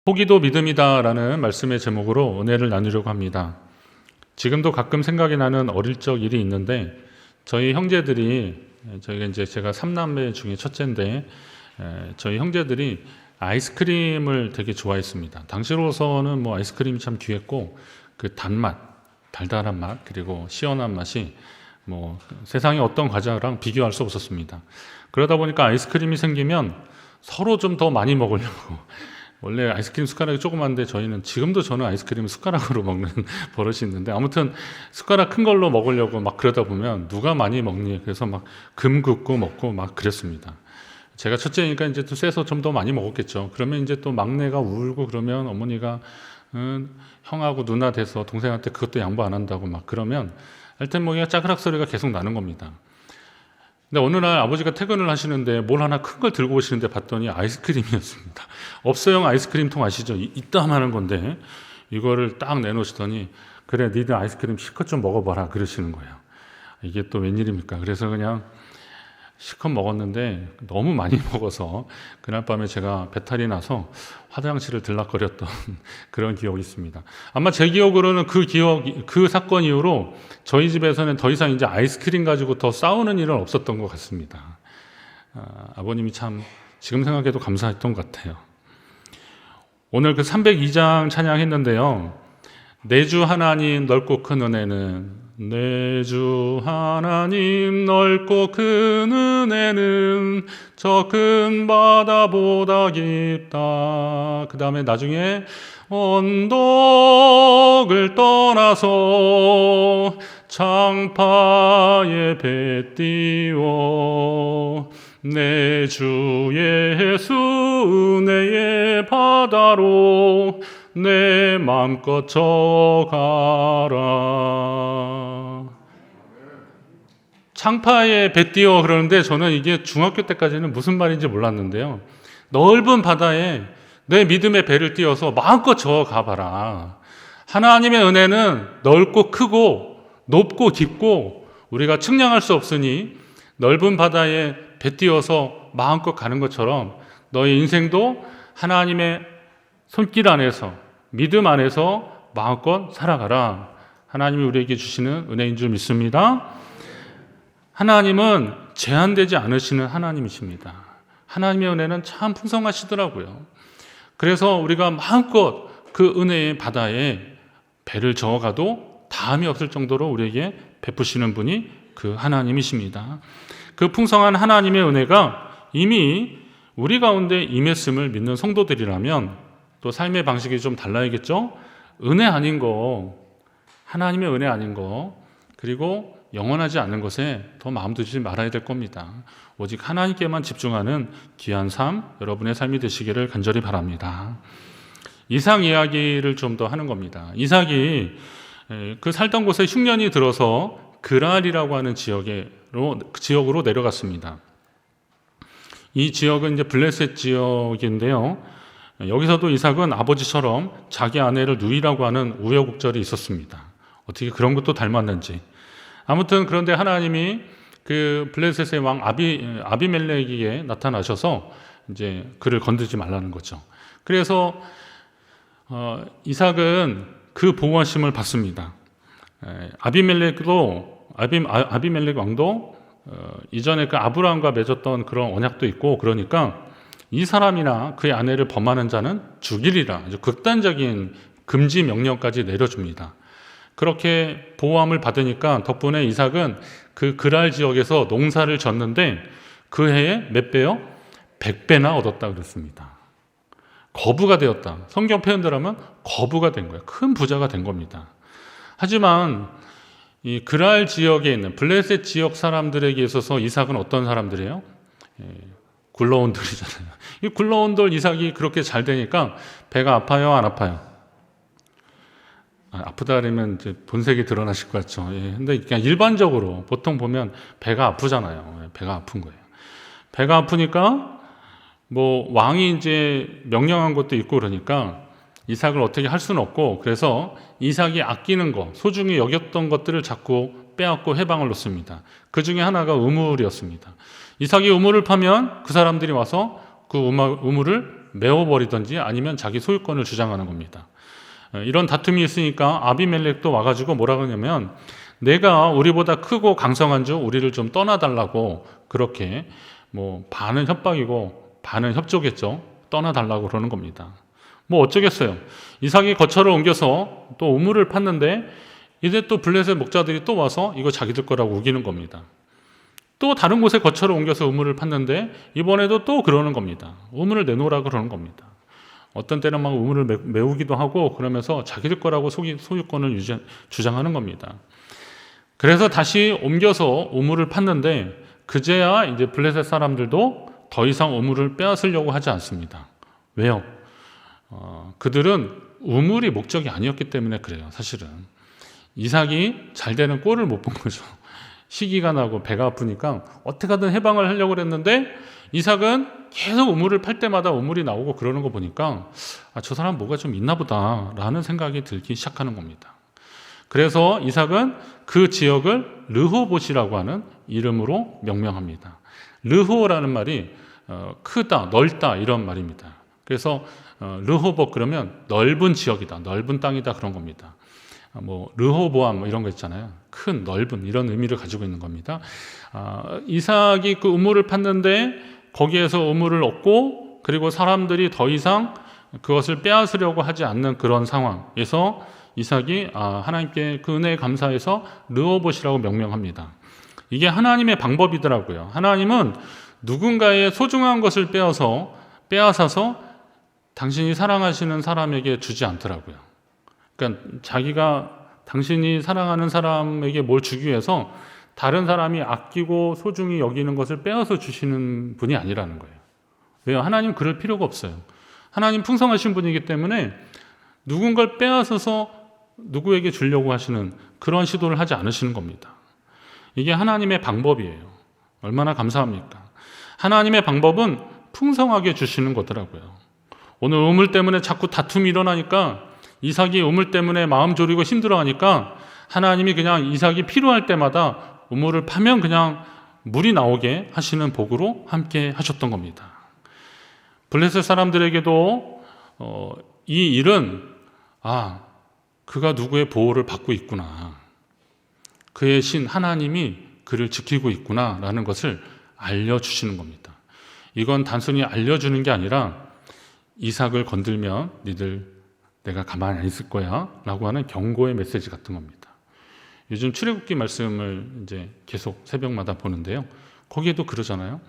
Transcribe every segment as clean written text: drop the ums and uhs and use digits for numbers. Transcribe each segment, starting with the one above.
포기도 믿음이다라는 말씀의 제목으로 은혜를 나누려고 합니다. 지금도 가끔 생각이 나는 어릴 적 일이 있는데 저희 형제들이 제가 3남매 중에 첫째인데 저희 형제들이 아이스크림을 되게 좋아했습니다. 당시로서는 뭐 아이스크림이 참 귀했고 그 단맛, 달달한 맛 그리고 시원한 맛이 뭐 세상의 어떤 과자랑 비교할 수 없었습니다. 그러다 보니까 아이스크림이 생기면 서로 좀 더 많이 먹으려고 원래 아이스크림 숟가락이 조그만데 지금도 저는 아이스크림을 숟가락으로 먹는 버릇이 있는데 아무튼 숟가락 큰 걸로 먹으려고 막 그러다 보면 누가 많이 먹니 그래서 막 금 긋고 먹고 막 그랬습니다. 제가 첫째니까 이제 또 세서 좀 더 많이 먹었겠죠. 그러면 이제 또 막내가 울고 그러면 어머니가 형하고 누나 돼서 동생한테 그것도 양보 안 한다고 막 그러면 하여튼 뭐 짜그락 소리가 계속 나는 겁니다. 근데 어느 날 아버지가 퇴근을 하시는데 뭘 하나 큰 걸 들고 오시는데 봤더니 아이스크림이었습니다. 업소용 아이스크림통 아시죠? 이따만한 건데 이거를 딱 내놓으시더니 그래 니들 아이스크림 실컷 좀 먹어봐라 그러시는 거예요. 이게 또 웬일입니까? 그래서 그냥 실컷 먹었는데 너무 많이 먹어서 그날 밤에 제가 배탈이 나서 화장실을 들락거렸던 그런 기억이 있습니다. 아마 제 기억으로는 그 사건 이후로 저희 집에서는 더 이상 이제 아이스크림 가지고 더 싸우는 일은 없었던 것 같습니다. 아버님이 참 지금 생각해도 감사했던 것 같아요. 오늘 그 302장 찬양했는데요. 내 주 하나님 넓고 큰 은혜는 내 주 하나님 넓고 큰 은혜는 저 큰 바다보다 깊다. 그 다음에 나중에 언덕을 떠나서 창파에 배 띄워 내 주 예수 은혜의 바다로 내 맘껏 져가라. 창파에 배 띄워 그러는데 저는 이게 중학교 때까지는 무슨 말인지 몰랐는데요. 넓은 바다에 내 믿음의 배를 띄워서 마음껏 저어가봐라. 하나님의 은혜는 넓고 크고 높고 깊고 우리가 측량할 수 없으니 넓은 바다에 배 띄워서 마음껏 가는 것처럼 너의 인생도 하나님의 손길 안에서 믿음 안에서 마음껏 살아가라. 하나님이 우리에게 주시는 은혜인 줄 믿습니다. 하나님은 제한되지 않으시는 하나님이십니다. 하나님의 은혜는 참 풍성하시더라고요. 그래서 우리가 마음껏 그 은혜의 바다에 배를 저어가도 다함이 없을 정도로 우리에게 베푸시는 분이 그 하나님이십니다. 그 풍성한 하나님의 은혜가 이미 우리 가운데 임했음을 믿는 성도들이라면 또 삶의 방식이 좀 달라야겠죠? 은혜 아닌 거, 하나님의 은혜 아닌 거, 그리고 영원하지 않는 것에 더 마음 두지 말아야 될 겁니다. 오직 하나님께만 집중하는 귀한 삶, 여러분의 삶이 되시기를 간절히 바랍니다. 이삭 이야기를 좀 더 하는 겁니다. 이삭이 그 살던 곳에 흉년이 들어서 그랄이라고 하는 지역으로 내려갔습니다. 이 지역은 이제 블레셋 지역인데요. 여기서도 이삭은 아버지처럼 자기 아내를 누이라고 하는 우여곡절이 있었습니다. 어떻게 그런 것도 닮았는지. 아무튼 그런데 하나님이 그 블레셋의 왕 아비멜렉에게 나타나셔서 이제 그를 건드지 말라는 거죠. 그래서 이삭은 그 보호하심을 받습니다. 아비멜렉 왕도 이전에 그 아브라함과 맺었던 그런 언약도 있고 그러니까 이 사람이나 그의 아내를 범하는 자는 죽이리라. 아주 극단적인 금지 명령까지 내려줍니다. 그렇게 보호함을 받으니까 덕분에 이삭은 그 그랄 지역에서 농사를 졌는데 그 해에 몇 배요? 100배나 얻었다 그랬습니다. 거부가 되었다. 성경 표현대로 하면 거부가 된 거예요. 큰 부자가 된 겁니다. 하지만 이 그랄 지역에 있는 블레셋 지역 사람들에게 있어서 이삭은 어떤 사람들이에요? 굴러온 돌이잖아요. 이 굴러온 돌 이삭이 그렇게 잘 되니까 배가 아파요, 안 아파요? 아프다 그러면 이제 본색이 드러나실 것 같죠. 근데 그냥 일반적으로 보통 보면 배가 아프잖아요. 배가 아픈 거예요. 배가 아프니까 뭐 왕이 이제 명령한 것도 있고 그러니까 이삭을 어떻게 할 수는 없고 그래서 이삭이 아끼는 거, 소중히 여겼던 것들을 자꾸 빼앗고 해방을 놓습니다. 그 중에 하나가 우물이었습니다. 이삭이 우물을 파면 그 사람들이 와서 그 우물을 메워버리든지 아니면 자기 소유권을 주장하는 겁니다. 이런 다툼이 있으니까 아비멜렉도 와가지고 뭐라 그러냐면 내가 우리보다 크고 강성한 줄 우리를 좀 떠나달라고 그렇게 뭐 반은 협박이고 반은 협조겠죠. 떠나달라고 그러는 겁니다. 뭐 어쩌겠어요. 이삭이 거처를 옮겨서 또 우물을 팠는데 이제 또 블레셋 목자들이 또 와서 이거 자기들 거라고 우기는 겁니다. 또 다른 곳에 거처를 옮겨서 우물을 팠는데 이번에도 또 그러는 겁니다. 우물을 내놓으라고 그러는 겁니다. 어떤 때는 막 우물을 메우기도 하고 그러면서 자기들 거라고 소유권을 주장하는 겁니다. 그래서 다시 옮겨서 우물을 팠는데 그제야 이제 블레셋 사람들도 더 이상 우물을 빼앗으려고 하지 않습니다. 왜요? 그들은 우물이 목적이 아니었기 때문에 그래요. 사실은 이삭이 잘 되는 꼴을 못 본 거죠. 시기가 나고 배가 아프니까 어떻게든 해방을 하려고 그랬는데 이삭은 계속 우물을 팔 때마다 우물이 나오고 그러는 거 보니까 저 사람 뭐가 좀 있나 보다 라는 생각이 들기 시작하는 겁니다. 그래서 이삭은 그 지역을 르호봇이라고 하는 이름으로 명명합니다. 르호라는 말이 크다, 넓다 이런 말입니다. 그래서 르호봇 그러면 넓은 지역이다, 넓은 땅이다 그런 겁니다. 뭐 르호보암 뭐 이런 거 있잖아요. 큰, 넓은 이런 의미를 가지고 있는 겁니다. 이삭이 그 우물을 팠는데 거기에서 우물을 얻고 그리고 사람들이 더 이상 그것을 빼앗으려고 하지 않는 그런 상황에서 이삭이 하나님께 그 은혜에 감사해서 르호봇이라고 명명합니다. 이게 하나님의 방법이더라고요. 하나님은 누군가의 소중한 것을 빼앗아서 당신이 사랑하시는 사람에게 주지 않더라고요. 그러니까 자기가 당신이 사랑하는 사람에게 뭘 주기 위해서 다른 사람이 아끼고 소중히 여기는 것을 빼앗아 주시는 분이 아니라는 거예요. 왜요? 하나님 그럴 필요가 없어요. 하나님 풍성하신 분이기 때문에 누군가를 빼앗아서 누구에게 주려고 하시는 그런 시도를 하지 않으시는 겁니다. 이게 하나님의 방법이에요. 얼마나 감사합니까? 하나님의 방법은 풍성하게 주시는 거더라고요. 오늘 우물 때문에 자꾸 다툼이 일어나니까 이삭이 우물 때문에 마음 졸이고 힘들어하니까 하나님이 그냥 이삭이 필요할 때마다 우물을 파면 그냥 물이 나오게 하시는 복으로 함께 하셨던 겁니다. 블레셋 사람들에게도 이 일은 그가 누구의 보호를 받고 있구나. 그의 신 하나님이 그를 지키고 있구나 라는 것을 알려주시는 겁니다. 이건 단순히 알려주는 게 아니라 이삭을 건들면 니들 내가 가만히 안 있을 거야 라고 하는 경고의 메시지 같은 겁니다. 요즘 출애굽기 말씀을 이제 계속 새벽마다 보는데요. 거기에도 그러잖아요.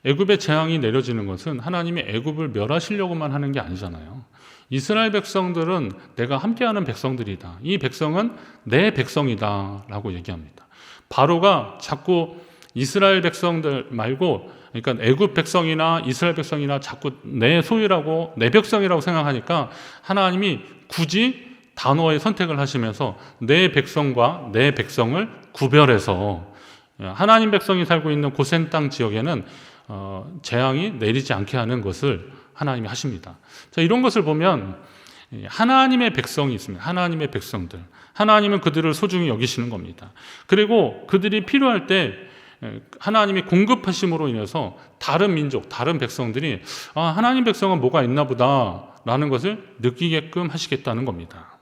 애굽의 재앙이 내려지는 것은 하나님이 애굽을 멸하시려고만 하는 게 아니잖아요. 이스라엘 백성들은 내가 함께하는 백성들이다. 이 백성은 내 백성이다 라고 얘기합니다. 바로가 자꾸 이스라엘 백성들 말고 그러니까 애굽 백성이나 이스라엘 백성이나 자꾸 내 소유라고 내 백성이라고 생각하니까 하나님이 굳이 단어의 선택을 하시면서 내 백성과 내 백성을 구별해서 하나님 백성이 살고 있는 고센 땅 지역에는 재앙이 내리지 않게 하는 것을 하나님이 하십니다. 자, 이런 것을 보면 하나님의 백성이 있습니다. 하나님의 백성들. 하나님은 그들을 소중히 여기시는 겁니다. 그리고 그들이 필요할 때 하나님이 공급하심으로 인해서 다른 민족, 다른 백성들이 하나님 백성은 뭐가 있나 보다 라는 것을 느끼게끔 하시겠다는 겁니다.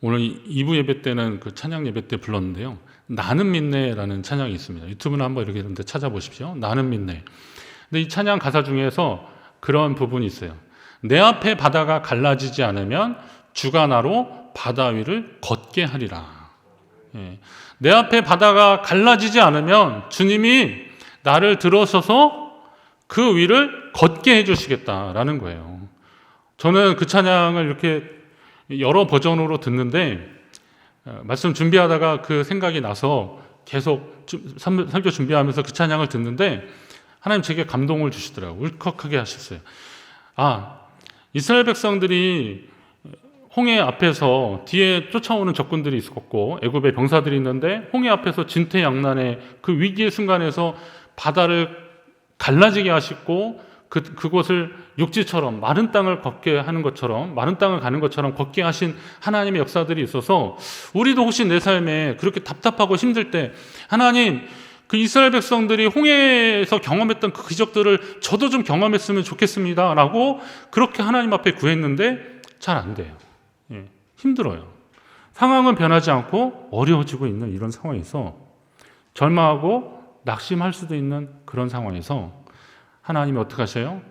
오늘 2부 예배 때는 그 찬양 예배 때 불렀는데요. 나는 믿네라는 찬양이 있습니다. 유튜브는 한번 이렇게 찾아보십시오. 나는 믿네. 근데 이 찬양 가사 중에서 그런 부분이 있어요. 내 앞에 바다가 갈라지지 않으면 주가 나로 바다 위를 걷게 하리라. 내 앞에 바다가 갈라지지 않으면 주님이 나를 들어서서 그 위를 걷게 해주시겠다라는 거예요. 저는 그 찬양을 이렇게 여러 버전으로 듣는데 말씀 준비하다가 그 생각이 나서 계속 설교 준비하면서 그 찬양을 듣는데 하나님 제게 감동을 주시더라고요. 울컥하게 하셨어요. 이스라엘 백성들이 홍해 앞에서 뒤에 쫓아오는 적군들이 있었고 애굽의 병사들이 있는데 홍해 앞에서 진퇴양난의 그 위기의 순간에서 바다를 갈라지게 하시고 그곳을 육지처럼 마른 땅을 걷게 하는 것처럼 마른 땅을 가는 것처럼 걷게 하신 하나님의 역사들이 있어서 우리도 혹시 내 삶에 그렇게 답답하고 힘들 때 하나님 그 이스라엘 백성들이 홍해에서 경험했던 그 기적들을 저도 좀 경험했으면 좋겠습니다 라고 그렇게 하나님 앞에 구했는데 잘 안 돼요. 힘들어요. 상황은 변하지 않고 어려워지고 있는 이런 상황에서 절망하고 낙심할 수도 있는 그런 상황에서 하나님이 어떻게 하셔요?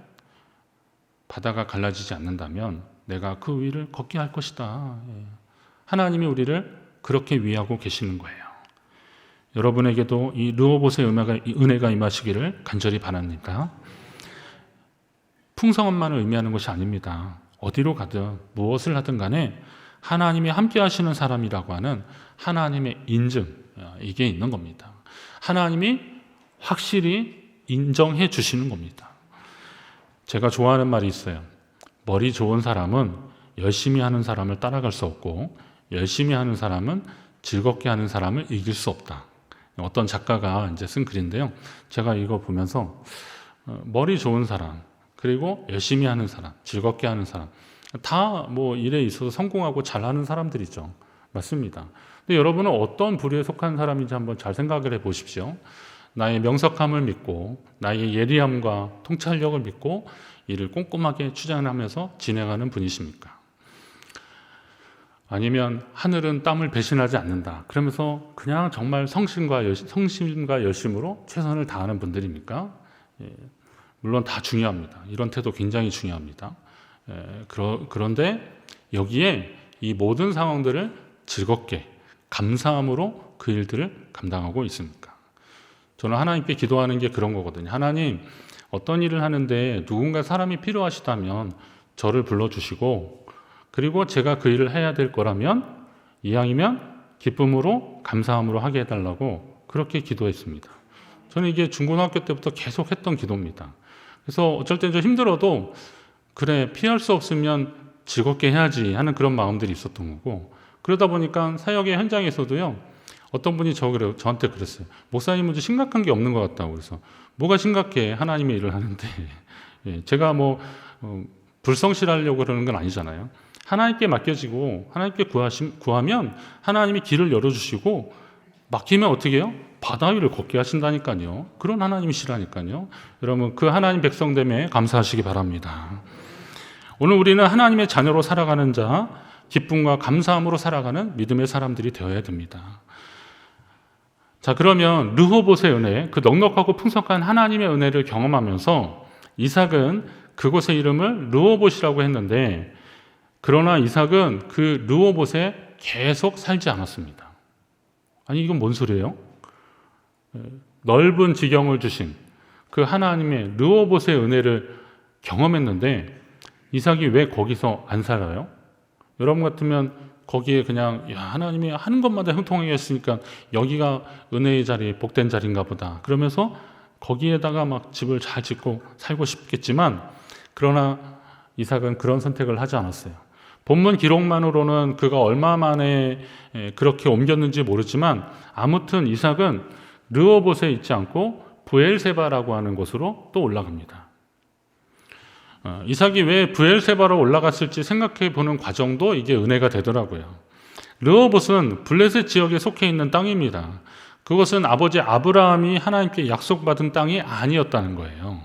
바다가 갈라지지 않는다면 내가 그 위를 걷게 할 것이다. 하나님이 우리를 그렇게 위하고 계시는 거예요. 여러분에게도 이 르호봇의 은혜가 임하시기를 간절히 바랍니다. 풍성함만을 의미하는 것이 아닙니다. 어디로 가든 무엇을 하든 간에 하나님이 함께 하시는 사람이라고 하는 하나님의 인증, 이게 있는 겁니다. 하나님이 확실히 인정해 주시는 겁니다. 제가 좋아하는 말이 있어요. 머리 좋은 사람은 열심히 하는 사람을 따라갈 수 없고 열심히 하는 사람은 즐겁게 하는 사람을 이길 수 없다. 어떤 작가가 이제 쓴 글인데요. 제가 이거 보면서 머리 좋은 사람, 그리고 열심히 하는 사람, 즐겁게 하는 사람, 다 뭐 일에 있어서 성공하고 잘하는 사람들이죠. 맞습니다. 근데 여러분은 어떤 부류에 속한 사람인지 한번 잘 생각을 해 보십시오. 나의 명석함을 믿고 나의 예리함과 통찰력을 믿고 일을 꼼꼼하게 추진하면서 진행하는 분이십니까? 아니면 하늘은 땀을 배신하지 않는다. 그러면서 그냥 정말 성심과 열심으로 최선을 다하는 분들입니까? 물론 다 중요합니다. 이런 태도 굉장히 중요합니다. 그런데 여기에 이 모든 상황들을 즐겁게 감사함으로 그 일들을 감당하고 있습니까? 저는 하나님께 기도하는 게 그런 거거든요. 하나님, 어떤 일을 하는데 누군가 사람이 필요하시다면 저를 불러주시고, 그리고 제가 그 일을 해야 될 거라면 이왕이면 기쁨으로 감사함으로 하게 해달라고 그렇게 기도했습니다. 저는 이게 중고등학교 때부터 계속 했던 기도입니다. 그래서 어쩔 땐 좀 힘들어도 그래, 피할 수 없으면 즐겁게 해야지 하는 그런 마음들이 있었던 거고, 그러다 보니까 사역의 현장에서도요, 어떤 분이 저한테 그랬어요. 목사님은 좀 심각한 게 없는 것 같다고. 그래서 뭐가 심각해? 하나님의 일을 하는데. 제가 뭐 불성실하려고 그러는 건 아니잖아요. 하나님께 맡겨지고 하나님께 구하면 하나님이 길을 열어주시고, 막히면 어떻게 해요? 바다 위를 걷게 하신다니까요. 그런 하나님이시라니까요. 여러분, 그 하나님 백성됨에 감사하시기 바랍니다. 오늘 우리는 하나님의 자녀로 살아가는 자, 기쁨과 감사함으로 살아가는 믿음의 사람들이 되어야 됩니다. 자, 그러면 르호봇의 은혜, 그 넉넉하고 풍성한 하나님의 은혜를 경험하면서 이삭은 그곳의 이름을 르호봇이라고 했는데, 그러나 이삭은 그 르호봇에 계속 살지 않았습니다. 아니, 이건 뭔 소리예요? 넓은 지경을 주신 그 하나님의 르호봇의 은혜를 경험했는데 이삭이 왜 거기서 안 살아요? 여러분 같으면 거기에 그냥 하나님이 하는 것마다 형통하게 했으니까 여기가 은혜의 자리, 복된 자리인가 보다. 그러면서 거기에다가 막 집을 잘 짓고 살고 싶겠지만, 그러나 이삭은 그런 선택을 하지 않았어요. 본문 기록만으로는 그가 얼마 만에 그렇게 옮겼는지 모르지만, 아무튼 이삭은 르호봇에 있지 않고 브엘세바라고 하는 곳으로 또 올라갑니다. 이삭이 왜 브엘세바로 올라갔을지 생각해 보는 과정도 이게 은혜가 되더라고요. 르호봇은 블레셋 지역에 속해 있는 땅입니다. 그것은 아버지 아브라함이 하나님께 약속받은 땅이 아니었다는 거예요.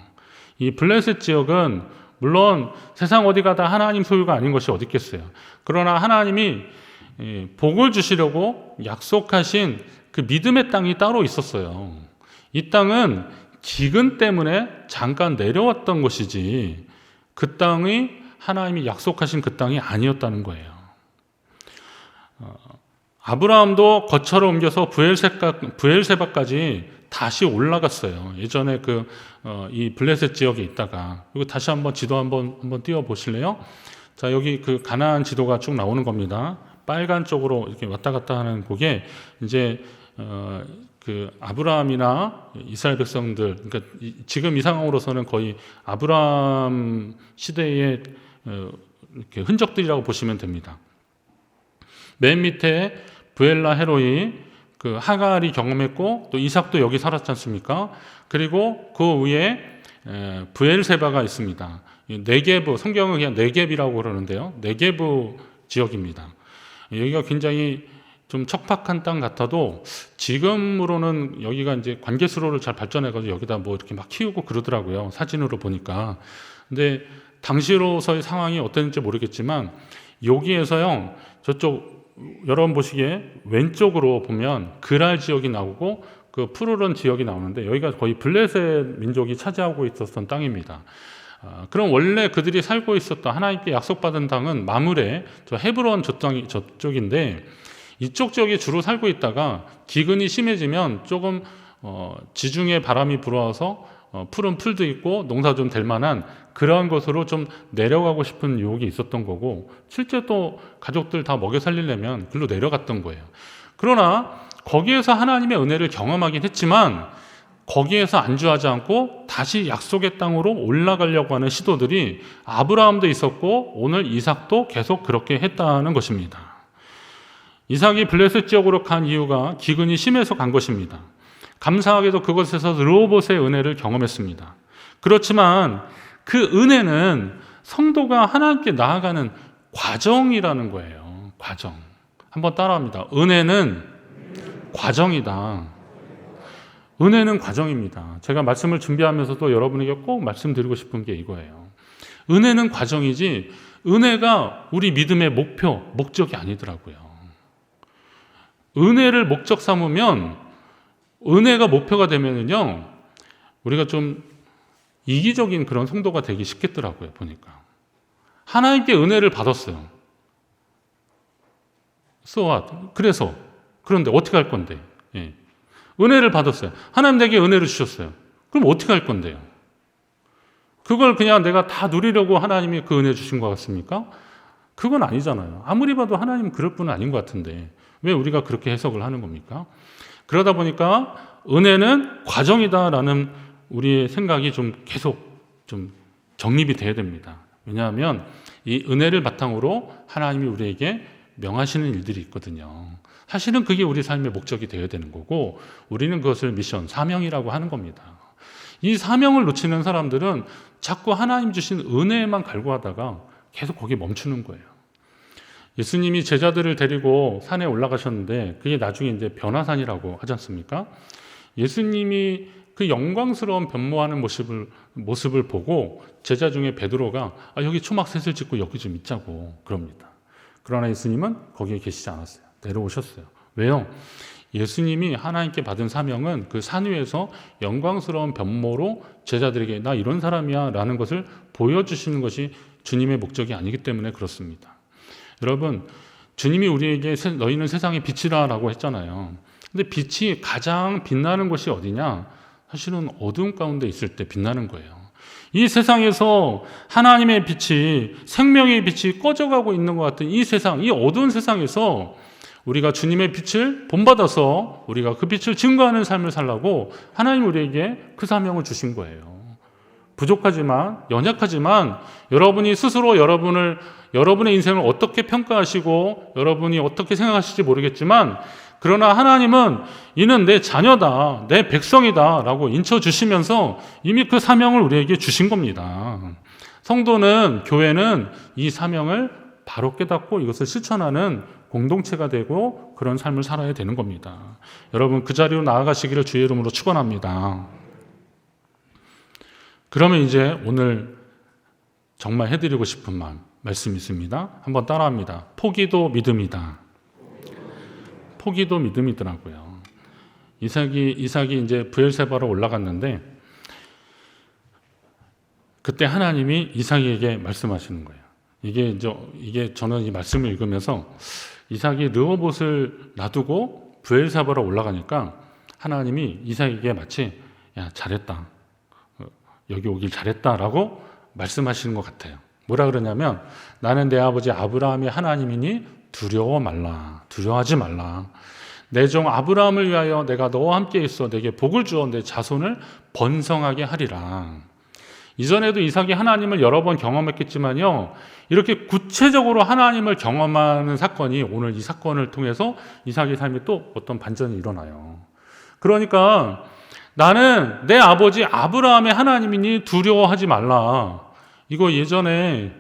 이 블레셋 지역은 물론 세상 어디 가다 하나님 소유가 아닌 것이 어디 있겠어요. 그러나 하나님이 복을 주시려고 약속하신 그 믿음의 땅이 따로 있었어요. 이 땅은 기근 때문에 잠깐 내려왔던 것이지 그 땅이 하나님이 약속하신 그 땅이 아니었다는 거예요. 아브라함도 거처를 옮겨서 브엘세바까지 다시 올라갔어요. 예전에 이 블레셋 지역에 있다가. 그리고 다시 한번 지도 한번 띄워 보실래요? 자, 여기 그 가나안 지도가 쭉 나오는 겁니다. 빨간 쪽으로 이렇게 왔다 갔다 하는 그게 이제 그 아브라함이나 이스라엘 백성들, 그러니까 지금 이 상황으로서는 거의 아브라함 시대의 이렇게 흔적들이라고 보시면 됩니다. 맨 밑에 브엘라 헤로이, 그 하갈이 경험했고 또 이삭도 여기 살았지 않습니까? 그리고 그 위에 브엘세바가 있습니다. 네게브, 성경은 그냥 네겝이라고 그러는데요. 네게브 지역입니다. 여기가 굉장히 좀 척박한 땅 같아도 지금으로는 여기가 이제 관계수로를 잘 발전해가지고 여기다 뭐 이렇게 막 키우고 그러더라고요. 사진으로 보니까. 근데 당시로서의 상황이 어땠는지 모르겠지만 여기에서요, 저쪽 여러분 보시기에 왼쪽으로 보면 그랄 지역이 나오고 그 푸르른 지역이 나오는데 여기가 거의 블레셋 민족이 차지하고 있었던 땅입니다. 그럼 원래 그들이 살고 있었던 하나님께 약속받은 땅은 마므레, 저 헤브론 저쪽인데 이쪽 지역에 주로 살고 있다가 기근이 심해지면 조금 지중해 바람이 불어와서 푸른 풀도 있고 농사 좀 될 만한 그러한 곳으로 좀 내려가고 싶은 유혹이 있었던 거고, 실제 또 가족들 다 먹여 살리려면 글로 내려갔던 거예요. 그러나 거기에서 하나님의 은혜를 경험하긴 했지만 거기에서 안주하지 않고 다시 약속의 땅으로 올라가려고 하는 시도들이 아브라함도 있었고 오늘 이삭도 계속 그렇게 했다는 것입니다. 이삭이 블레셋 지역으로 간 이유가 기근이 심해서 간 것입니다. 감사하게도 그곳에서 르호봇의 은혜를 경험했습니다. 그렇지만 그 은혜는 성도가 하나님께 나아가는 과정이라는 거예요. 과정. 한번 따라합니다. 은혜는 과정이다. 은혜는 과정입니다. 제가 말씀을 준비하면서도 여러분에게 꼭 말씀드리고 싶은 게 이거예요. 은혜는 과정이지 은혜가 우리 믿음의 목표, 목적이 아니더라고요. 은혜를 목적 삼으면, 은혜가 목표가 되면은요, 우리가 좀 이기적인 그런 성도가 되기 쉽겠더라고요, 보니까. 하나님께 은혜를 받았어요. So what? 그래서, 그런데 어떻게 할 건데? 예. 은혜를 받았어요. 하나님 내게 은혜를 주셨어요. 그럼 어떻게 할 건데요? 그걸 그냥 내가 다 누리려고 하나님이 그 은혜 주신 것 같습니까? 그건 아니잖아요. 아무리 봐도 하나님은 그럴 분은 아닌 것 같은데 왜 우리가 그렇게 해석을 하는 겁니까? 그러다 보니까 은혜는 과정이다라는 우리의 생각이 좀 계속 좀 정립이 돼야 됩니다. 왜냐하면 이 은혜를 바탕으로 하나님이 우리에게 명하시는 일들이 있거든요. 사실은 그게 우리 삶의 목적이 되어야 되는 거고 우리는 그것을 미션, 사명이라고 하는 겁니다. 이 사명을 놓치는 사람들은 자꾸 하나님 주신 은혜에만 갈구하다가 계속 거기에 멈추는 거예요. 예수님이 제자들을 데리고 산에 올라가셨는데 그게 나중에 이제 변화산이라고 하지 않습니까? 예수님이 그 영광스러운 변모하는 모습을 보고 제자 중에 베드로가 여기 초막셋을 짓고 여기 좀 있자고 그럽니다. 그러나 예수님은 거기에 계시지 않았어요. 내려오셨어요. 왜요? 예수님이 하나님께 받은 사명은 그 산 위에서 영광스러운 변모로 제자들에게 나 이런 사람이야 라는 것을 보여주시는 것이 주님의 목적이 아니기 때문에 그렇습니다. 여러분, 주님이 우리에게 너희는 세상의 빛이라 라고 했잖아요. 근데 빛이 가장 빛나는 곳이 어디냐? 사실은 어두움 가운데 있을 때 빛나는 거예요. 이 세상에서 하나님의 빛이, 생명의 빛이 꺼져가고 있는 것 같은 이 세상, 이 어두운 세상에서 우리가 주님의 빛을 본받아서 우리가 그 빛을 증거하는 삶을 살라고 하나님 우리에게 그 사명을 주신 거예요. 부족하지만, 연약하지만 여러분이 스스로 여러분의 인생을 어떻게 평가하시고 여러분이 어떻게 생각하실지 모르겠지만 그러나 하나님은 이는 내 자녀다, 내 백성이다 라고 인쳐주시면서 이미 그 사명을 우리에게 주신 겁니다. 성도는, 교회는 이 사명을 바로 깨닫고 이것을 실천하는 공동체가 되고 그런 삶을 살아야 되는 겁니다. 여러분 그 자리로 나아가시기를 주의 이름으로 축원합니다. 그러면 이제 오늘 정말 해드리고 싶은 말씀이 있습니다. 한번 따라합니다. 포기도 믿음이다. 포기도 믿음이더라고요. 이삭이 이제 브엘세바로 올라갔는데 그때 하나님이 이삭에게 말씀하시는 거예요. 이게 저는 이 말씀을 읽으면서 이삭이 르호봇을 놔두고 브엘세바로 올라가니까 하나님이 이삭에게 마치 야 잘했다. 여기 오길 잘했다라고 말씀하시는 것 같아요. 뭐라 그러냐면 나는 내 아버지 아브라함의 하나님이니 두려워하지 말라. 내 종 아브라함을 위하여 내가 너와 함께 있어 내게 복을 주어 내 자손을 번성하게 하리라. 이전에도 이삭이 하나님을 여러 번 경험했겠지만요, 이렇게 구체적으로 하나님을 경험하는 사건이 오늘 이 사건을 통해서 이삭의 삶에 또 어떤 반전이 일어나요. 그러니까 나는 내 아버지 아브라함의 하나님이니 두려워하지 말라. 이거 예전에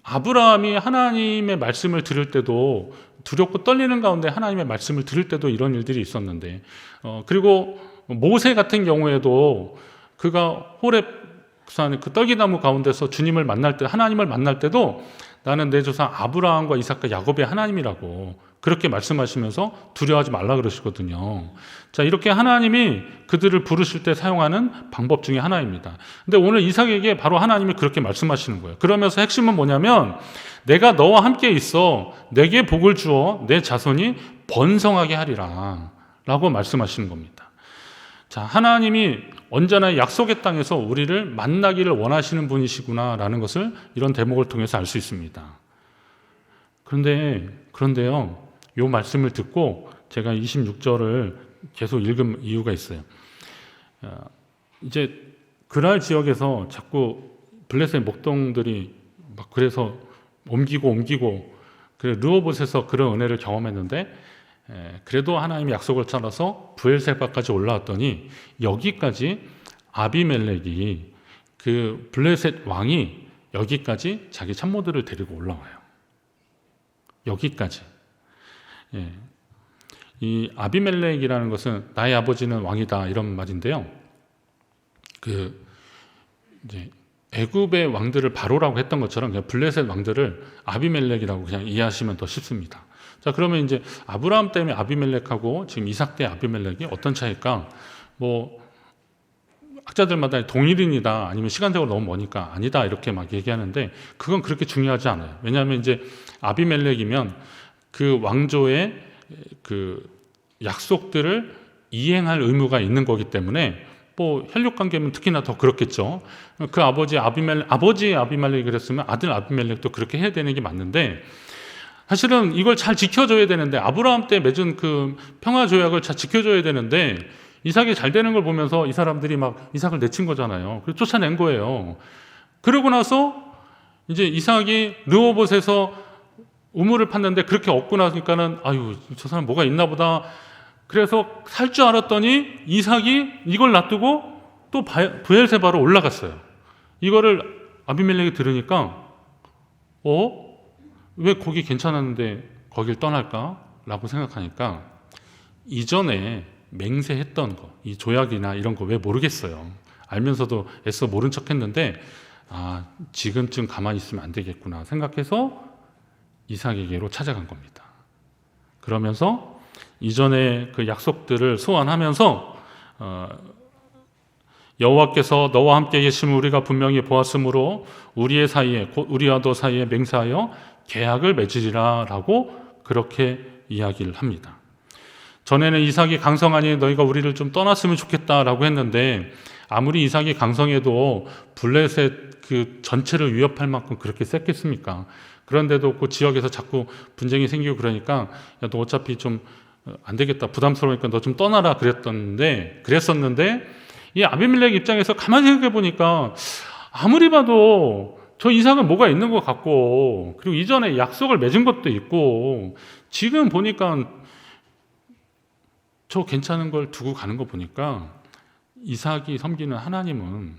아브라함이 하나님의 말씀을 들을 때도 두렵고 떨리는 가운데 하나님의 말씀을 들을 때도 이런 일들이 있었는데, 그리고 모세 같은 경우에도 그가 호렙산 그 떨기나무 가운데서 주님을 만날 때, 하나님을 만날 때도 나는 내 조상 아브라함과 이삭과 야곱의 하나님이라고 그렇게 말씀하시면서 두려워하지 말라 그러시거든요. 자, 이렇게 하나님이 그들을 부르실 때 사용하는 방법 중에 하나입니다. 근데 오늘 이삭에게 바로 하나님이 그렇게 말씀하시는 거예요. 그러면서 핵심은 뭐냐면, 내가 너와 함께 있어 내게 복을 주어 내 자손이 번성하게 하리라 라고 말씀하시는 겁니다. 자, 하나님이 언제나 약속의 땅에서 우리를 만나기를 원하시는 분이시구나 라는 것을 이런 대목을 통해서 알 수 있습니다. 그런데요, 이 말씀을 듣고 제가 26절을 계속 읽은 이유가 있어요. 이제 그랄 지역에서 자꾸 블레셋 목동들이 막 그래서 옮기고 그래 르호봇에서 그런 은혜를 경험했는데, 그래도 하나님의 약속을 따라서 브엘세바까지 올라왔더니 여기까지 아비멜렉이, 그 블레셋 왕이 여기까지 자기 참모들을 데리고 올라와요. 여기까지. 이 아비멜렉이라는 것은 나의 아버지는 왕이다 이런 말인데요. 이제 애굽의 왕들을 바로라고 했던 것처럼 그냥 블레셋 왕들을 아비멜렉이라고 그냥 이해하시면 더 쉽습니다. 자, 그러면 이제 아브라함 때문에 아비멜렉하고 지금 이삭 때 아비멜렉이 어떤 차이일까? 학자들마다 동일인이다, 아니면 시간적으로 너무 머니까 아니다 이렇게 막 얘기하는데, 그건 그렇게 중요하지 않아요. 왜냐하면 이제 아비멜렉이면 그 왕조의 그 약속들을 이행할 의무가 있는 거기 때문에, 혈육 관계면 특히나 더 그렇겠죠. 그 아버지 아비멜렉이 그랬으면 아들 아비멜렉도 그렇게 해야 되는 게 맞는데, 사실은 이걸 잘 지켜줘야 되는데, 아브라함 때 맺은 그 평화 조약을 잘 지켜줘야 되는데, 이삭이 잘 되는 걸 보면서 이 사람들이 막 이삭을 내친 거잖아요. 그래서 쫓아낸 거예요. 그러고 나서 이제 이삭이 르호봇에서 우물을 팠는데 그렇게 얻고 나니까는 아유, 저 사람 뭐가 있나 보다. 그래서 살 줄 알았더니 이삭이 이걸 놔두고 또 브엘세바로 올라갔어요. 이거를 아비멜렉이 들으니까 왜 거기 괜찮았는데 거길 떠날까? 라고 생각하니까, 이전에 맹세했던 거, 이 조약이나 이런 거 왜 모르겠어요. 알면서도 애써 모른 척 했는데, 지금쯤 가만히 있으면 안 되겠구나 생각해서 이삭에게로 찾아간 겁니다. 그러면서 이전에 그 약속들을 소환하면서 여호와께서 너와 함께 계심을 우리가 분명히 보았으므로 우리의 사이에, 곧 우리와 너 사이에 맹세하여 계약을 맺으리라 라고 그렇게 이야기를 합니다. 전에는 이삭이 강성하니 너희가 우리를 좀 떠났으면 좋겠다라고 했는데, 아무리 이삭이 강성해도 블레셋 그 전체를 위협할 만큼 그렇게 셌겠습니까? 그런데도 그 지역에서 자꾸 분쟁이 생기고 그러니까, 야, 너 어차피 좀 안 되겠다, 부담스러우니까 너 좀 떠나라 그랬었는데, 이 아비멜렉 입장에서 가만히 생각해 보니까 아무리 봐도 저 이삭은 뭐가 있는 것 같고, 그리고 이전에 약속을 맺은 것도 있고, 지금 보니까 저 괜찮은 걸 두고 가는 거 보니까 이삭이 섬기는 하나님은,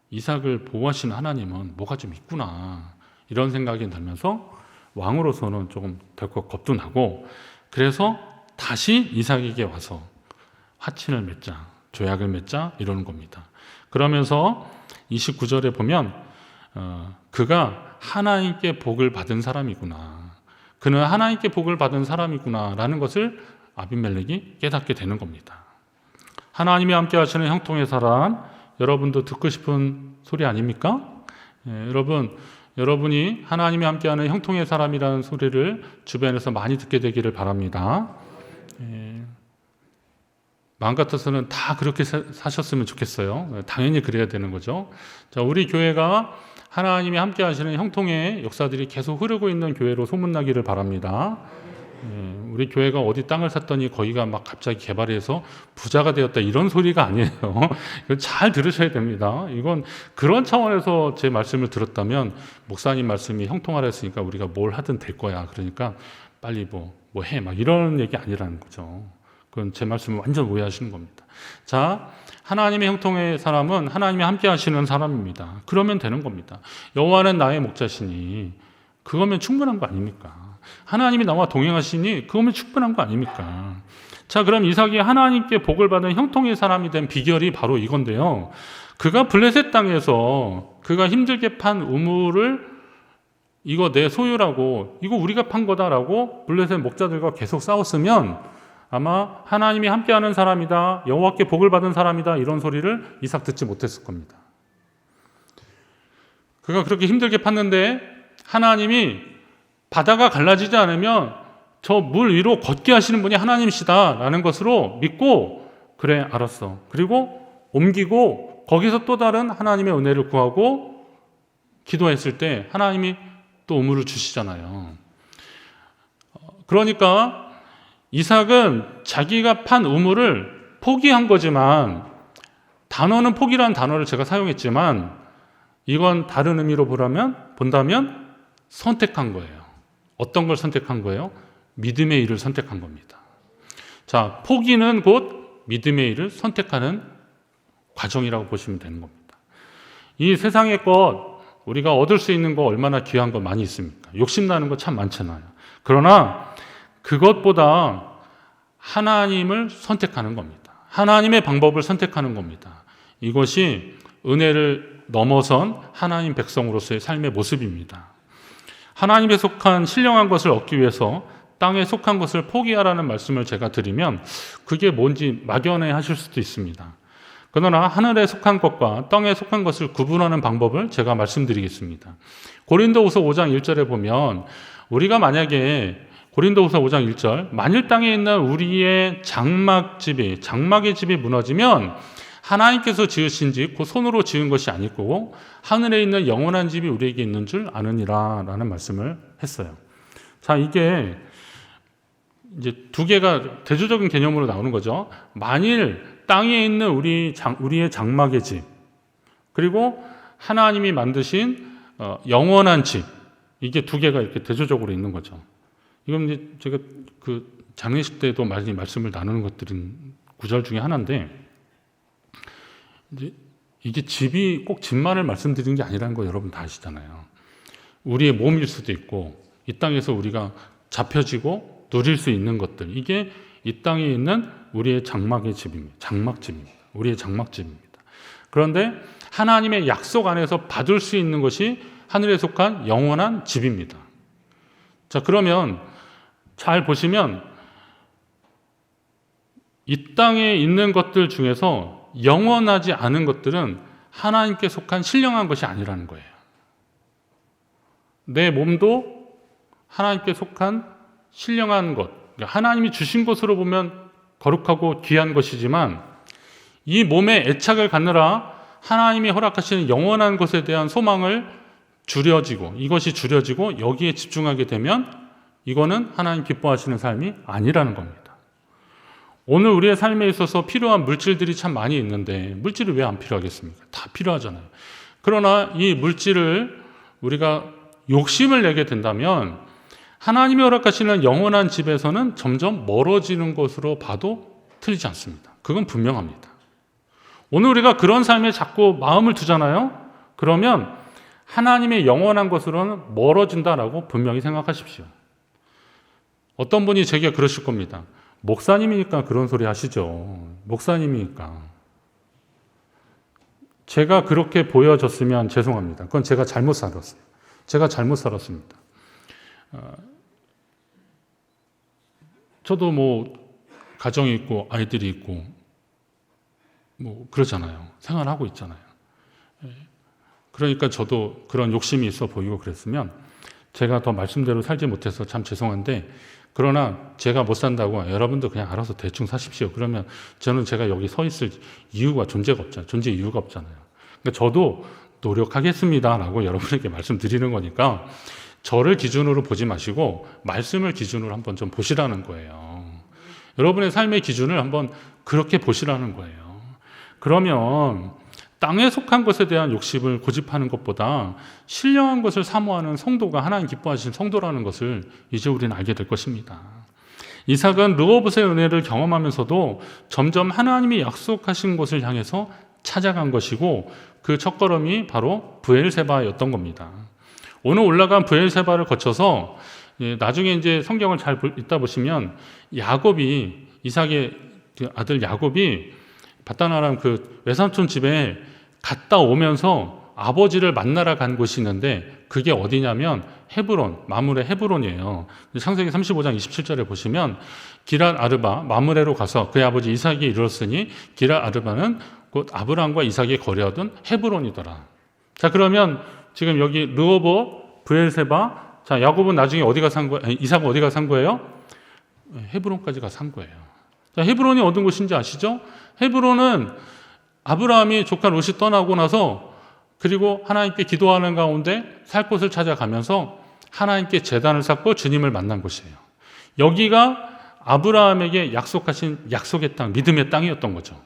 이삭을 보호하시는 하나님은 뭐가 좀 있구나, 이런 생각이 들면서 왕으로서는 조금 덜컥 겁도 나고, 그래서 다시 이삭에게 와서 화친을 맺자, 조약을 맺자 이러는 겁니다. 그러면서 29절에 보면 그가 하나님께 복을 받은 사람이구나, 그는 하나님께 복을 받은 사람이구나 라는 것을 아비멜렉이 깨닫게 되는 겁니다. 하나님이 함께 하시는 형통의 사람, 여러분도 듣고 싶은 소리 아닙니까? 여러분이 하나님이 함께하는 형통의 사람이라는 소리를 주변에서 많이 듣게 되기를 바랍니다. 마음 같아서는 다 그렇게 사셨으면 좋겠어요. 당연히 그래야 되는 거죠. 자, 우리 교회가 하나님이 함께 하시는 형통의 역사들이 계속 흐르고 있는 교회로 소문나기를 바랍니다. 우리 교회가 어디 땅을 샀더니 거기가 막 갑자기 개발해서 부자가 되었다, 이런 소리가 아니에요. 잘 들으셔야 됩니다. 이건 그런 차원에서 제 말씀을 들었다면, 목사님 말씀이 형통하라 했으니까 우리가 뭘 하든 될 거야, 그러니까 빨리 뭐 해, 막 이런 얘기 아니라는 거죠. 그건 제 말씀을 완전 오해하시는 겁니다. 자, 하나님의 형통의 사람은 하나님이 함께 하시는 사람입니다. 그러면 되는 겁니다. 여호와는 나의 목자시니, 그거면 충분한 거 아닙니까? 하나님이 나와 동행하시니 그거면 충분한 거 아닙니까? 자, 그럼 이삭이 하나님께 복을 받은 형통의 사람이 된 비결이 바로 이건데요. 그가 블레셋 땅에서 그가 힘들게 판 우물을 이거 내 소유라고, 이거 우리가 판 거다라고 블레셋 목자들과 계속 싸웠으면 아마 하나님이 함께하는 사람이다, 여호와께 복을 받은 사람이다, 이런 소리를 이삭 듣지 못했을 겁니다. 그가 그렇게 힘들게 팠는데 하나님이 바다가 갈라지지 않으면 저 물 위로 걷게 하시는 분이 하나님이시다라는 것으로 믿고, 그래 알았어, 그리고 옮기고 거기서 또 다른 하나님의 은혜를 구하고 기도했을 때 하나님이 또 우물을 주시잖아요. 그러니까 이삭은 자기가 판 우물을 포기한 거지만, 단어는 포기라는 단어를 제가 사용했지만 이건 다른 의미로 본다면 선택한 거예요. 어떤 걸 선택한 거예요? 믿음의 일을 선택한 겁니다. 자, 포기는 곧 믿음의 일을 선택하는 과정이라고 보시면 되는 겁니다. 이 세상의 것, 우리가 얻을 수 있는 거 얼마나 귀한 거 많이 있습니까? 욕심나는 거 참 많잖아요. 그러나 그것보다 하나님을 선택하는 겁니다. 하나님의 방법을 선택하는 겁니다. 이것이 은혜를 넘어선 하나님 백성으로서의 삶의 모습입니다. 하나님에 속한 신령한 것을 얻기 위해서 땅에 속한 것을 포기하라는 말씀을 제가 드리면 그게 뭔지 막연해 하실 수도 있습니다. 그러나 하늘에 속한 것과 땅에 속한 것을 구분하는 방법을 제가 말씀드리겠습니다. 고린도후서 5장 1절에 보면, 우리가 만약에 고린도후서 5장 1절, 만일 땅에 있는 우리의 장막의 집이 무너지면 하나님께서 지으신 집, 그 손으로 지은 것이 아니고 하늘에 있는 영원한 집이 우리에게 있는 줄 아느니라 라는 말씀을 했어요. 자, 이게 이제 두 개가 대조적인 개념으로 나오는 거죠. 만일 땅에 있는 우리의 장막의 집, 그리고 하나님이 만드신 영원한 집, 이게 두 개가 이렇게 대조적으로 있는 거죠. 이건 이제 제가 그 장례식 때도 많이 말씀을 나누는 것들은 구절 중에 하나인데, 이제 이게 집이 꼭 집만을 말씀드리는 게 아니라는 거 여러분 다 아시잖아요. 우리의 몸일 수도 있고, 이 땅에서 우리가 잡혀지고 누릴 수 있는 것들, 이게 이 땅에 있는 우리의 장막의 집입니다. 장막집입니다. 우리의 장막집입니다. 그런데 하나님의 약속 안에서 받을 수 있는 것이 하늘에 속한 영원한 집입니다. 자, 그러면 잘 보시면 이 땅에 있는 것들 중에서 영원하지 않은 것들은 하나님께 속한 신령한 것이 아니라는 거예요. 내 몸도 하나님께 속한 신령한 것, 하나님이 주신 것으로 보면 거룩하고 귀한 것이지만, 이 몸에 애착을 갖느라 하나님이 허락하시는 영원한 것에 대한 소망을 이것이 줄여지고 여기에 집중하게 되면 이거는 하나님 기뻐하시는 삶이 아니라는 겁니다. 오늘 우리의 삶에 있어서 필요한 물질들이 참 많이 있는데 물질이 왜 안 필요하겠습니까? 다 필요하잖아요. 그러나 이 물질을 우리가 욕심을 내게 된다면 하나님이 허락하시는 영원한 집에서는 점점 멀어지는 것으로 봐도 틀리지 않습니다. 그건 분명합니다. 오늘 우리가 그런 삶에 자꾸 마음을 두잖아요. 그러면 하나님의 영원한 것으로는 멀어진다라고 분명히 생각하십시오. 어떤 분이 제게 그러실 겁니다. 목사님이니까 그런 소리 하시죠. 목사님이니까. 제가 그렇게 보여졌으면 죄송합니다. 그건 제가 잘못 살았어요. 제가 잘못 살았습니다. 저도 뭐 가정이 있고 아이들이 있고 뭐 그러잖아요. 생활하고 있잖아요. 그러니까 저도 그런 욕심이 있어 보이고 그랬으면 제가 더 말씀대로 살지 못해서 참 죄송한데, 그러나 제가 못 산다고 여러분도 그냥 알아서 대충 사십시오. 그러면 저는 제가 여기 서 있을 존재 이유가 없잖아요. 그러니까 저도 노력하겠습니다라고 여러분에게 말씀드리는 거니까 저를 기준으로 보지 마시고 말씀을 기준으로 한번 좀 보시라는 거예요. 여러분의 삶의 기준을 한번 그렇게 보시라는 거예요. 그러면 땅에 속한 것에 대한 욕심을 고집하는 것보다 신령한 것을 사모하는 성도가 하나님 기뻐하시는 성도라는 것을 이제 우리는 알게 될 것입니다. 이삭은 르호봇의 은혜를 경험하면서도 점점 하나님이 약속하신 곳을 향해서 찾아간 것이고, 그 첫걸음이 바로 브엘세바였던 겁니다. 오늘 올라간 브엘세바를 거쳐서 예, 나중에 이제 성경을 잘 읽다 보시면 야곱이 이삭의 아들 야곱이 바다나람 그 외삼촌 집에 갔다 오면서 아버지를 만나러 간 곳이 있는데 그게 어디냐면 헤브론, 마므레 헤브론이에요. 창세기 35장 27절에 보시면 기럇 아르바 마므레로 가서 그의 아버지 이삭이 이르렀으니 기럇 아르바는 곧 아브라함과 이삭이 거래하던 헤브론이더라. 자, 그러면 지금 여기 르호봇, 브엘세바, 자, 야곱은 나중에 어디가 산 거예요? 이삭은 어디가 산 거예요? 헤브론까지 가서 산 거예요. 자, 헤브론이 어떤 곳인지 아시죠? 헤브론은 아브라함이 조카 롯이 떠나고 나서 그리고 하나님께 기도하는 가운데 살 곳을 찾아가면서 하나님께 제단을 쌓고 주님을 만난 곳이에요. 여기가 아브라함에게 약속하신 약속의 땅, 믿음의 땅이었던 거죠.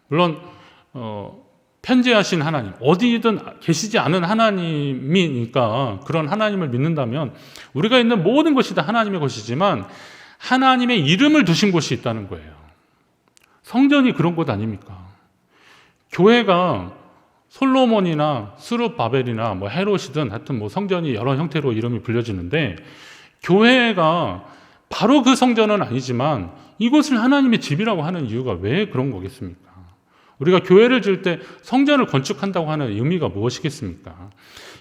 물론 편재하신 하나님, 어디든 계시지 않은 하나님이니까 그런 하나님을 믿는다면 우리가 있는 모든 것이 다 하나님의 것이지만 하나님의 이름을 두신 곳이 있다는 거예요. 성전이 그런 곳 아닙니까? 교회가 솔로몬이나 스룹바벨이나 뭐 헤롯이든 하여튼 뭐 성전이 여러 형태로 이름이 불려지는데 교회가 바로 그 성전은 아니지만 이곳을 하나님의 집이라고 하는 이유가 왜 그런 거겠습니까? 우리가 교회를 지을 때 성전을 건축한다고 하는 의미가 무엇이겠습니까?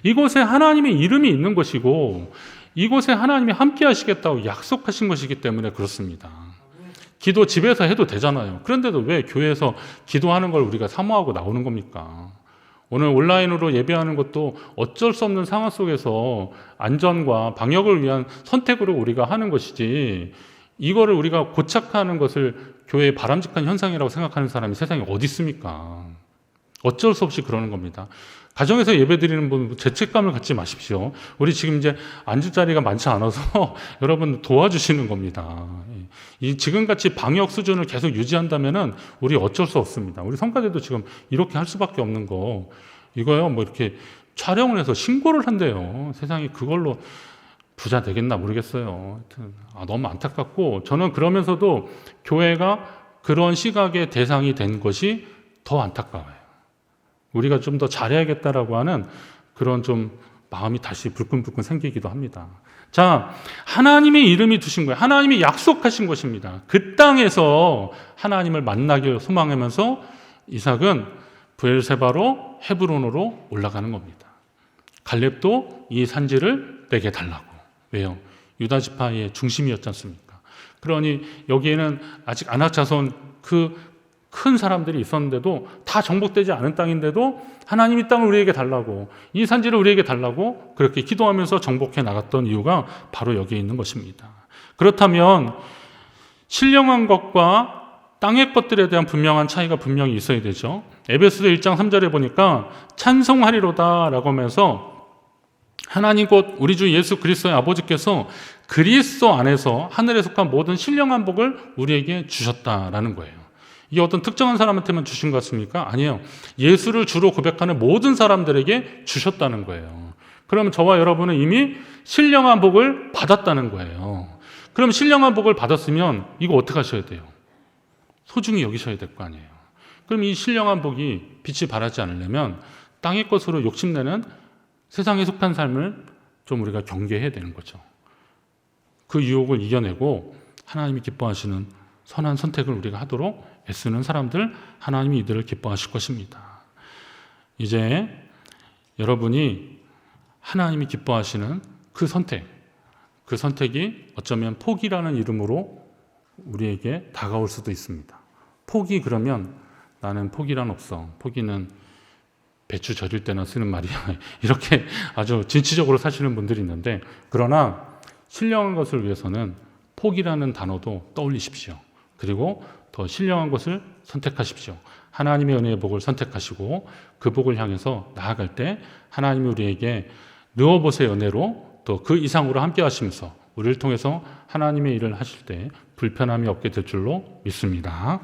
이곳에 하나님의 이름이 있는 것이고 이곳에 하나님이 함께 하시겠다고 약속하신 것이기 때문에 그렇습니다. 기도 집에서 해도 되잖아요. 그런데도 왜 교회에서 기도하는 걸 우리가 사모하고 나오는 겁니까? 오늘 온라인으로 예배하는 것도 어쩔 수 없는 상황 속에서 안전과 방역을 위한 선택으로 우리가 하는 것이지 이거를 우리가 고착하는 것을 교회의 바람직한 현상이라고 생각하는 사람이 세상에 어디 있습니까? 어쩔 수 없이 그러는 겁니다. 가정에서 예배드리는 분 죄책감을 갖지 마십시오. 우리 지금 이제 앉을 자리가 많지 않아서 여러분 도와주시는 겁니다. 이 지금같이 방역 수준을 계속 유지한다면은 우리 어쩔 수 없습니다. 우리 성가대도 지금 이렇게 할 수밖에 없는 거 이거요. 뭐 이렇게 촬영을 해서 신고를 한대요. 세상에 그걸로 부자 되겠나 모르겠어요. 하여튼 너무 안타깝고 저는 그러면서도 교회가 그런 시각의 대상이 된 것이 더 안타까워요. 우리가 좀 더 잘해야겠다라고 하는 그런 좀 마음이 다시 불끈불끈 생기기도 합니다. 자, 하나님의 이름이 두신 거예요. 하나님이 약속하신 것입니다. 그 땅에서 하나님을 만나길 소망하면서 이삭은 브엘세바로 헤브론으로 올라가는 겁니다. 갈렙도 이 산지를 내게 달라고. 왜요? 유다 지파의 중심이었지 않습니까? 그러니 여기에는 아직 아낙 자손 그 큰 사람들이 있었는데도 다 정복되지 않은 땅인데도 하나님이 땅을 우리에게 달라고 이 산지를 우리에게 달라고 그렇게 기도하면서 정복해 나갔던 이유가 바로 여기에 있는 것입니다. 그렇다면 신령한 것과 땅의 것들에 대한 분명한 차이가 분명히 있어야 되죠. 에베소서 1장 3절에 보니까 찬송하리로다 라고 하면서 하나님 곧 우리 주 예수 그리스도의 아버지께서 그리스도 안에서 하늘에 속한 모든 신령한 복을 우리에게 주셨다라는 거예요. 이게 어떤 특정한 사람한테만 주신 것 같습니까? 아니에요. 예수를 주로 고백하는 모든 사람들에게 주셨다는 거예요. 그러면 저와 여러분은 이미 신령한 복을 받았다는 거예요. 그럼 신령한 복을 받았으면 이거 어떻게 하셔야 돼요? 소중히 여기셔야 될 거 아니에요. 그럼 이 신령한 복이 빛이 발하지 않으려면 땅의 것으로 욕심내는 세상에 속한 삶을 좀 우리가 경계해야 되는 거죠. 그 유혹을 이겨내고 하나님이 기뻐하시는 선한 선택을 우리가 하도록 애쓰는 사람들, 하나님이 이들을 기뻐하실 것입니다. 이제 여러분이 하나님이 기뻐하시는 그 선택이 어쩌면 포기라는 이름으로 우리에게 다가올 수도 있습니다. 포기 그러면 나는 포기란 없어. 포기는 배추 절일 때나 쓰는 말이야. 이렇게 아주 진취적으로 사시는 분들이 있는데 그러나 신령한 것을 위해서는 포기라는 단어도 떠올리십시오. 그리고 더 신령한 것을 선택하십시오. 하나님의 은혜의 복을 선택하시고 그 복을 향해서 나아갈 때 하나님이 우리에게 르호봇의 은혜로 또 그 이상으로 함께 하시면서 우리를 통해서 하나님의 일을 하실 때 불편함이 없게 될 줄로 믿습니다.